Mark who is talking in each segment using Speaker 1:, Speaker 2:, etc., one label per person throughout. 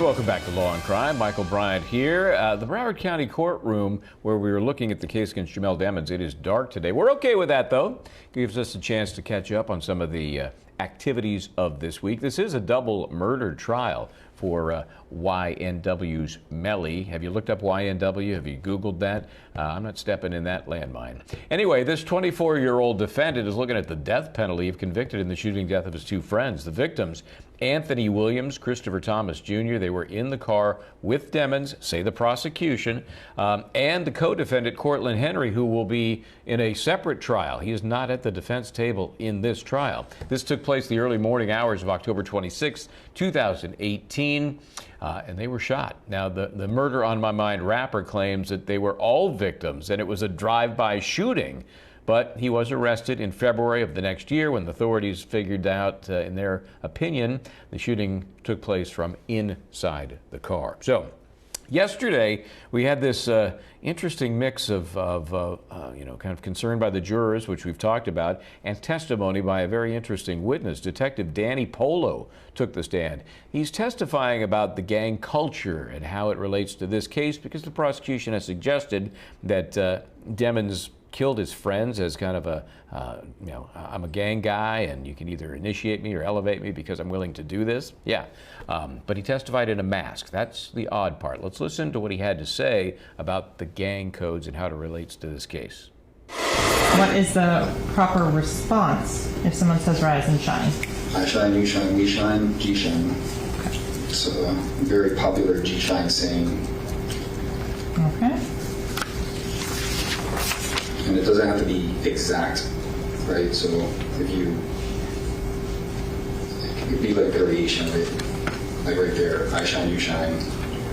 Speaker 1: Welcome back to Law and Crime. Michael Bryant here. The Broward County courtroom where we were looking at the case against Jamell Demons. It is dark today. We're okay with that, though. Gives us a chance to catch up on some of the activities of this week. This is a double murder trial for YNW's Melly. Have you looked up YNW? Have you Googled that? I'm not stepping in that landmine. Anyway, this 24-year-old defendant is looking at the death penalty if convicted in the shooting death of his two friends. The victims, Anthony Williams, Christopher Thomas Jr., they were in the car with Demons, say the prosecution, and the co-defendant, Cortlen Henry, who will be in a separate trial. He is not at the defense table in this trial. This took place the early morning hours of October 26, 2018, and they were shot. Now, the Murder on My Mind rapper claims that they were all victims and it was a drive-by shooting. But he was arrested in February of the next year when the authorities figured out, in their opinion, the shooting took place from inside the car. So yesterday, we had this interesting mix of kind of concern by the jurors, which we've talked about, and testimony by a very interesting witness. Detective Danny Polo took the stand. He's testifying about the gang culture and how it relates to this case because the prosecution has suggested that Demons killed his friends as kind of a, I'm a gang guy and you can either initiate me or elevate me because I'm willing to do this. Yeah, but he testified in a mask. That's the odd part. Let's listen to what he had to say about the gang codes and how it relates to this case.
Speaker 2: What is the proper response if someone says rise and shine?
Speaker 3: I shine, you shine, we shine, G shine.
Speaker 2: Okay.
Speaker 3: It's a very popular G shine saying.
Speaker 2: Okay.
Speaker 3: And it doesn't have to be exact, right? So if you, it could be like variation of it, like right there, I shine, you shine,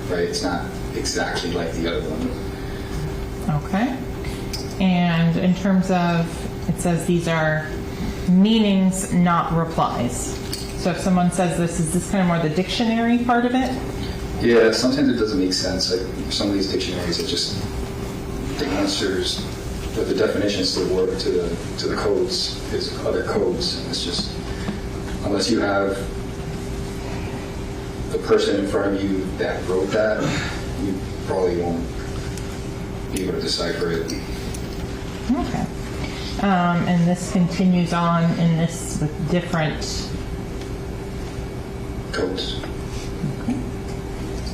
Speaker 3: right? It's not exactly like the other one.
Speaker 2: Okay. And in terms of, it says these are meanings, not replies. So if someone says this, is this kind of more the dictionary part of it?
Speaker 3: Yeah, sometimes it doesn't make sense. Like some of these dictionaries, it just, the answers, but the definitions to the word, to the codes is other codes. It's just, unless you have the person in front of you that wrote that, you probably won't be able to decipher it.
Speaker 2: Okay. And this continues on in this with different
Speaker 3: Codes.
Speaker 2: Okay.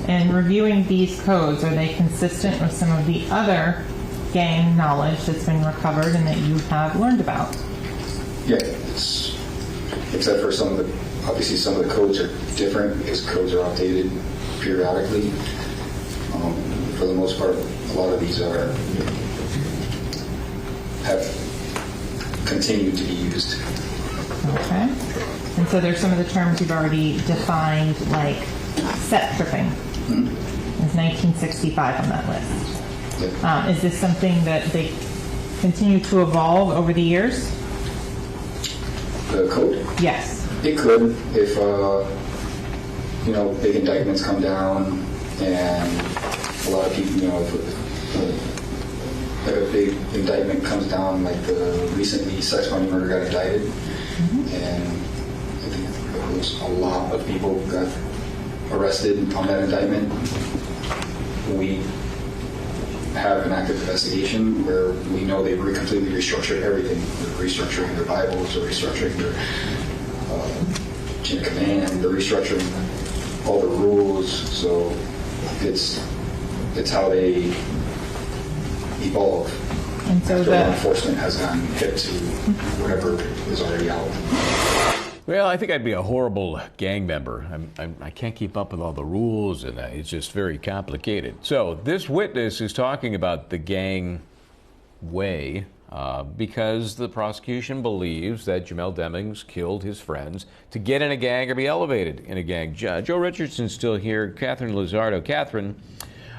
Speaker 2: And reviewing these codes, are they consistent with some of the other gang knowledge that's been recovered and that you have learned about?
Speaker 3: Yeah, it's, except for some of the, obviously some of the codes are different because codes are updated periodically. For the most part, a lot of these have continued to be used.
Speaker 2: Okay. And so there's some of the terms you've already defined, like set tripping.
Speaker 3: Mm-hmm.
Speaker 2: Is 1965 on that list.
Speaker 3: Yeah.
Speaker 2: Is this something that they continue to evolve over the years?
Speaker 3: The code?
Speaker 2: Yes.
Speaker 3: It could if, big indictments come down and a lot of people, if a big indictment comes down, like recently sex money murder got indicted, and I think there was a lot of people got arrested on that indictment. We have an active investigation where we know they've completely restructured everything. They're restructuring their Bibles, they're restructuring their chain of command, they're restructuring all the rules. So it's how they evolve.
Speaker 2: And so
Speaker 3: after law enforcement has gotten hit to whatever is already out.
Speaker 1: Well, I think I'd be a horrible gang member. I can't keep up with all the rules, and it's just very complicated. So this witness is talking about the gang way because the prosecution believes that Jamell Demons killed his friends to get in a gang or be elevated in a gang. Joe Richardson's still here. Katherine Lizardo. Katherine,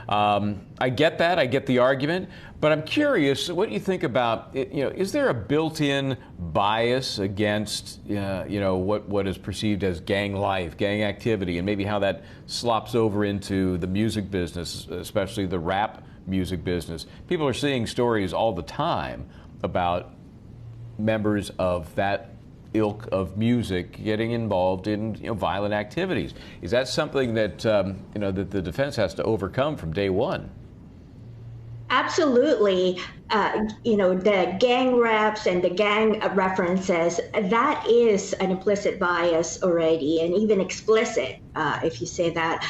Speaker 1: I get that. I get the argument. But I'm curious, what do you think about it? Is there a built-in bias against, what is perceived as gang life, gang activity, and maybe how that slops over into the music business, especially the rap music business? People are seeing stories all the time about members of that ilk of music getting involved in violent activities. Is that something that that the defense has to overcome from day one?
Speaker 4: Absolutely. The gang reps and the gang references, that is an implicit bias already, and even explicit, if you say that,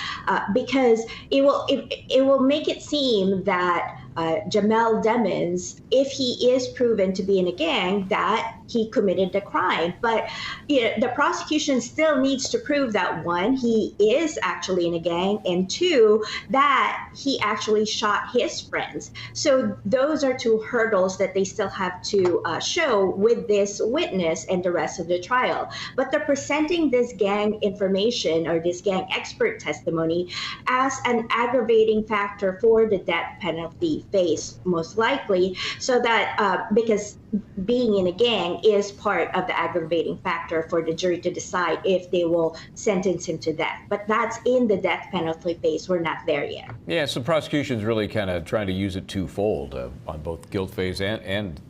Speaker 4: because it will make it seem that Jamell Demons, if he is proven to be in a gang, that he committed the crime. But the prosecution still needs to prove that, one, he is actually in a gang, and two, that he actually shot his friends. So those are two hurdles that they still have to show with this witness and the rest of the trial. But they're presenting this gang information or this gang expert testimony as an aggravating factor for the death penalty phase, most likely, so that because being in a gang is part of the aggravating factor for the jury to decide if they will sentence him to death. But that's in the death penalty phase. We're not there yet.
Speaker 1: Yeah, so prosecution's really kind of trying to use it twofold on both guilt phase and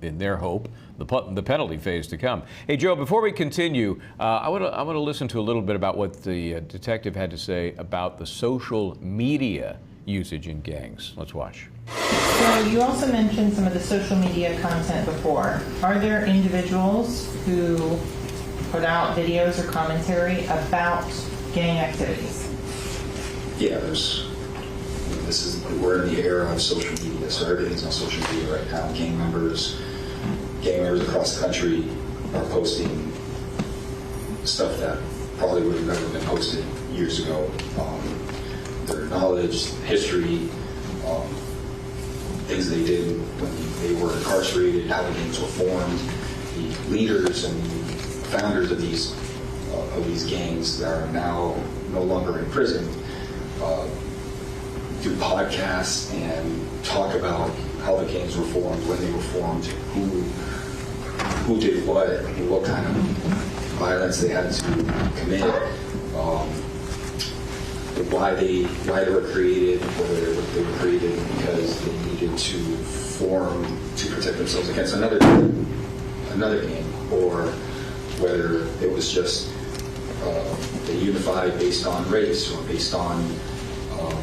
Speaker 1: in their hope, the penalty phase to come. Hey, Joe, before we continue, I want to listen to a little bit about what the detective had to say about the social media usage in gangs. Let's watch.
Speaker 2: So you also mentioned some of the social media content before. Are there individuals who put out videos or commentary about gang activities?
Speaker 3: Yeah, we're in the era of social media, so everything's on social media right now. Gang members across the country are posting stuff that probably would have never been posted years ago. Their knowledge, history, things they did when they were incarcerated, how the gangs were formed, the leaders and the founders of these gangs that are now no longer in prison do podcasts and talk about how the gangs were formed, when they were formed, who did what kind of violence they had to commit, why they were created, whether they were created because they needed to protect themselves against another gang, or whether it was just they unified based on race or based on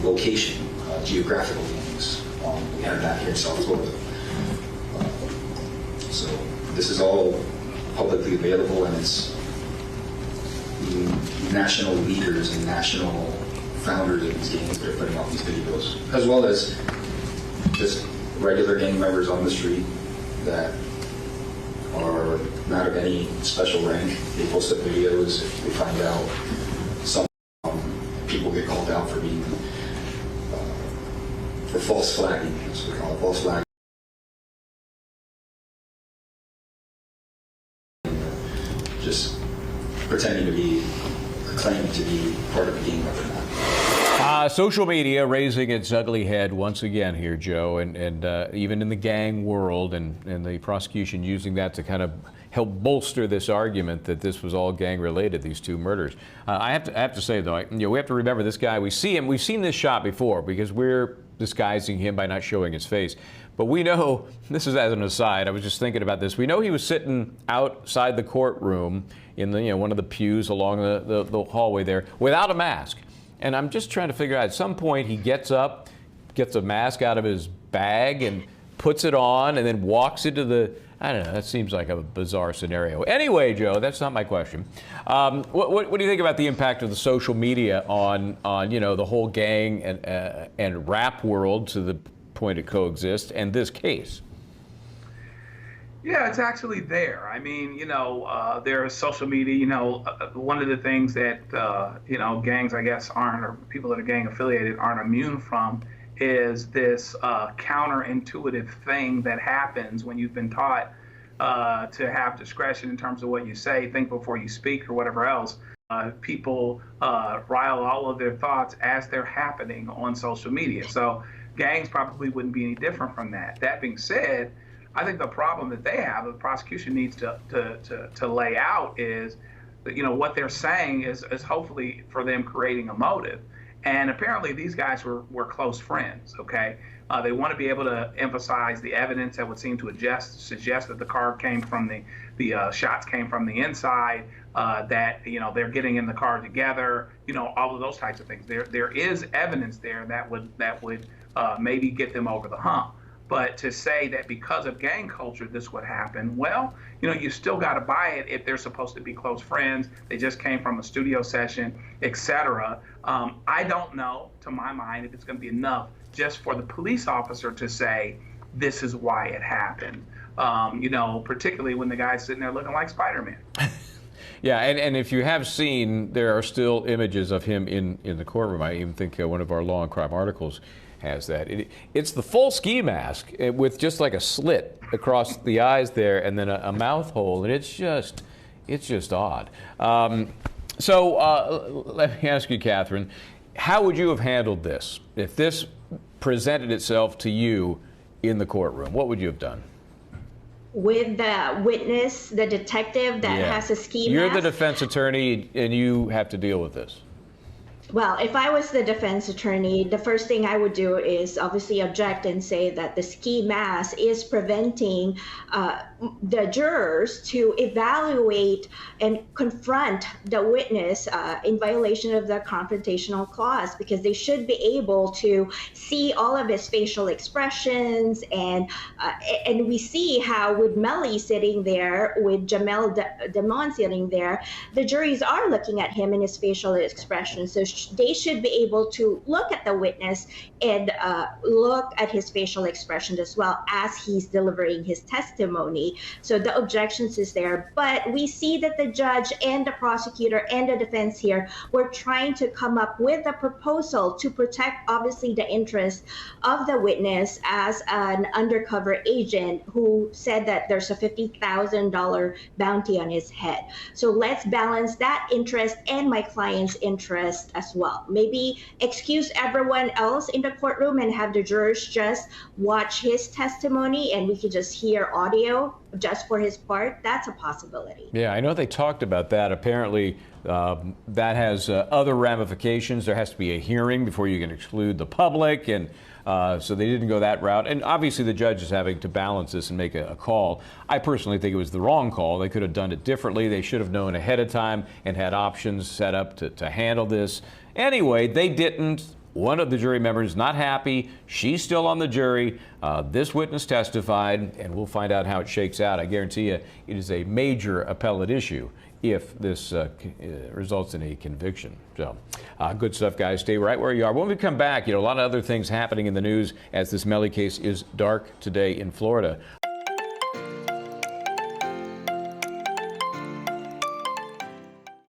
Speaker 3: location, geographical gangs. We have that here in South Florida. So this is all publicly available, and it's national leaders and national founders of these gangs that are putting out these videos, as well as just regular gang members on the street that are not of any special rank. They post up videos. If they find out some people get called out for being for false flagging, that's what we call it, false flagging. Just pretending to be, claiming to be part of a gang member.
Speaker 1: Social media raising its ugly head once again here, Joe, and even in the gang world, and the prosecution using that to kind of help bolster this argument that this was all gang related, these two murders. I have to say though, we have to remember this guy. We've seen this shot before because we're disguising him by not showing his face. But we know, this is as an aside, I was just thinking about this. We know he was sitting outside the courtroom in the one of the pews along the hallway there without a mask. And I'm just trying to figure out, at some point he gets up, gets a mask out of his bag and puts it on and then walks into the, I don't know, that seems like a bizarre scenario. Anyway, Joe, that's not my question. What do you think about the impact of the social media on the whole gang and rap world to the point it coexists and this case?
Speaker 5: Yeah, it's actually there. I mean, there's social media. One of the things that gangs, I guess, aren't, or people that are gang affiliated aren't immune from, is this counterintuitive thing that happens when you've been taught to have discretion in terms of what you say, think before you speak, or whatever else. People rile all of their thoughts as they're happening on social media. So gangs probably wouldn't be any different from that. That being said, I think the problem that they have, the prosecution needs to lay out, is that what they're saying is hopefully for them creating a motive. And apparently these guys were close friends, okay? They want to be able to emphasize the evidence that would seem to suggest that the car came from the shots came from the inside, that, you know, they're getting in the car together, you know, all of those types of things. There is evidence there that would maybe get them over the hump. But to say that because of gang culture this would happen, well, you know, you still got to buy it if they're supposed to be close friends. They just came from a studio session, etc. I don't know, to my mind, if it's going to be enough just for the police officer to say this is why it happened. You know, particularly when the guy's sitting there looking like Spider-Man.
Speaker 1: Yeah, and if you have seen, there are still images of him in the courtroom. I even think one of our Law and Crime articles has that. It's the full ski mask with just like a slit across the eyes there, and then a mouth hole, and it's just odd. So let me ask you, Katherine, how would you have handled this if this presented itself to you in the courtroom? What would you have done?
Speaker 4: With the witness, the detective that has a ski mask?
Speaker 1: You're the defense attorney, and you have to deal with this.
Speaker 4: Well, if I was the defense attorney, the first thing I would do is obviously object and say that the ski mask is preventing the jurors to evaluate and confront the witness in violation of the confrontational clause, because they should be able to see all of his facial expressions. And we see how with Melly sitting there, with Jamell Demons sitting there, the juries are looking at him and his facial expressions. So they should be able to look at the witness and look at his facial expression as well as he's delivering his testimony. So the objections is there, but we see that the judge and the prosecutor and the defense here were trying to come up with a proposal to protect obviously the interest of the witness as an undercover agent who said that there's a $50,000 bounty on his head. So let's balance that interest and my client's interest as well. Maybe excuse everyone else in the courtroom and have the jurors just watch his testimony and we could just hear audio just for his part. That's a possibility. Yeah,
Speaker 1: I know they talked about that. Apparently that has other ramifications. There has to be a hearing before you can exclude the public, and so they didn't go that route. And obviously the judge is having to balance this and make a call. I personally think it was the wrong call. They could have done it differently. They should have known ahead of time and had options set up to handle this. Anyway, they didn't. One of the jury members not happy. She's still on the jury. This witness testified, and we'll find out how it shakes out. I guarantee you it is a major appellate issue if this results in a conviction. So good stuff, guys. Stay right where you are. When we come back, a lot of other things happening in the news as this Melly case is dark today in Florida.